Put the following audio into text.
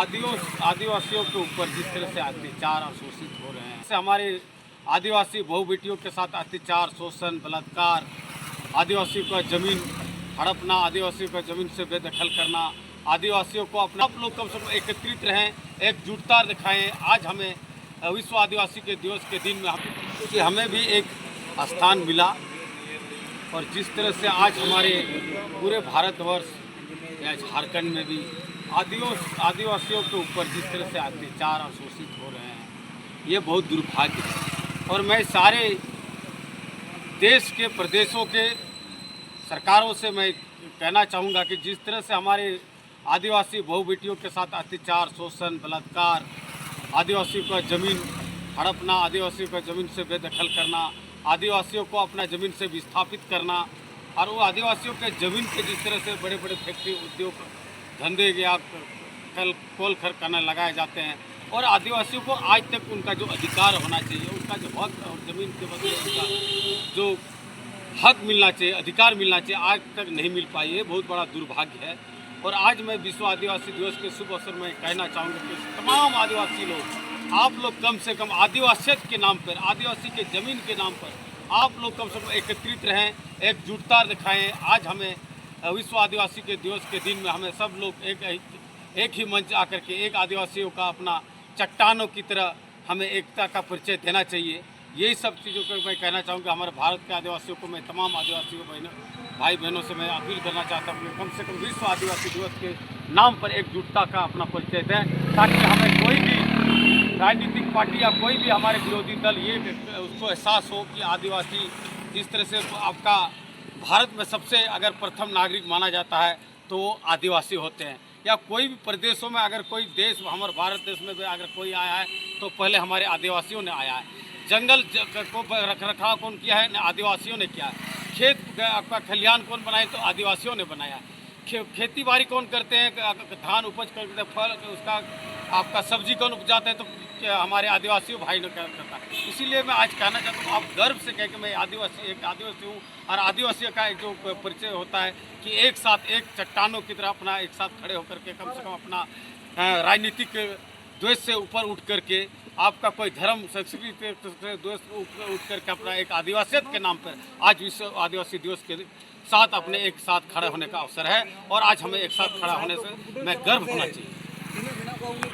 आदिवासियों के ऊपर जिस तरह से अत्याचार और शोषित हो रहे हैं, इससे हमारे आदिवासी बहु बेटियों के साथ अत्याचार, शोषण, बलात्कार, आदिवासियों का जमीन हड़पना, आदिवासियों का जमीन से बेदखल करना, आदिवासियों को अपना आप लोग कम से कम एकत्रित रहें, एकजुटता दिखाएं। आज हमें विश्व आदिवासी के दिवस के दिन में हमें भी एक स्थान मिला और जिस तरह से आज हमारे पूरे भारतवर्ष या झारखंड में भी आदिवासियों के ऊपर जिस तरह से अत्याचार और शोषित हो रहे हैं, ये बहुत दुर्भाग्य है। और मैं सारे देश के प्रदेशों के सरकारों से मैं कहना चाहूँगा कि जिस तरह से हमारे आदिवासी बहु बेटियों के साथ अत्याचार, शोषण, बलात्कार, आदिवासियों का ज़मीन हड़पना, आदिवासियों का ज़मीन से बेदखल करना, आदिवासियों को अपना ज़मीन से विस्थापित करना और वो आदिवासियों के ज़मीन पे जिस तरह से बड़े बड़े फैक्ट्री, उद्योग, धंधे या कोल कारखाना लगाए जाते हैं और आदिवासियों को आज तक उनका जो अधिकार होना चाहिए, उनका जो हक और ज़मीन के बदले उनका जो हक मिलना चाहिए, अधिकार मिलना चाहिए, आज तक नहीं मिल पाई है। बहुत बड़ा दुर्भाग्य है। और आज मैं विश्व आदिवासी दिवस के शुभ अवसर में कहना चाहूँगा कि तमाम आदिवासी लोग, आप लोग कम से कम आदिवासियत के नाम पर, आदिवासी के ज़मीन के नाम पर आप लोग कम से कम एकत्रित रहें, एकजुटता दिखाएं। आज हमें विश्व आदिवासी के दिवस के दिन में हमें सब लोग एक ही मंच आकर के एक आदिवासियों का अपना चट्टानों की तरह हमें एकता का परिचय देना चाहिए। यही सब चीज़ों को मैं कहना चाहूँगा। हमारे भारत के आदिवासियों को, मैं तमाम आदिवासियों भाई बहनों से मैं अपील करना चाहता हूँ कि कम से कम विश्व आदिवासी दिवस के नाम पर एकजुटता का अपना परिचय दें, ताकि हमें कोई भी राजनीतिक पार्टी या कोई भी हमारे विरोधी दल ये उसको एहसास हो कि आदिवासी जिस तरह से आपका भारत में सबसे अगर प्रथम नागरिक माना जाता है तो वो आदिवासी होते हैं। या कोई भी प्रदेशों में अगर कोई देश, हमारे भारत देश में भी अगर कोई आया है तो पहले हमारे आदिवासियों ने आया है। जंगल को रखरखाव कौन किया है? आदिवासियों ने किया है। खेत आपका खलिहान कौन बनाए? तो आदिवासियों ने बनाया। खेती बाड़ी कौन करते हैं? धान उपज करते, फल उसका आपका सब्जी कौन उपजाते हैं? तो हमारे आदिवासी भाई ने करता है। इसीलिए मैं आज कहना चाहता हूँ, आप गर्व से कह के मैं एक आदिवासी हूँ। और आदिवासी का एक जो परिचय होता है कि एक साथ एक चट्टानों की तरह अपना एक साथ खड़े होकर के कम से कम अपना राजनीतिक द्वेष से ऊपर उठ करके, आपका कोई धर्म संस्कृति द्वेष उठ करके अपना एक आदिवासियत के नाम पर आज विश्व आदिवासी दिवस के साथ अपने एक साथ खड़े होने का अवसर है। और आज हमें एक साथ खड़ा होने से मैं गर्व होना चाहिए।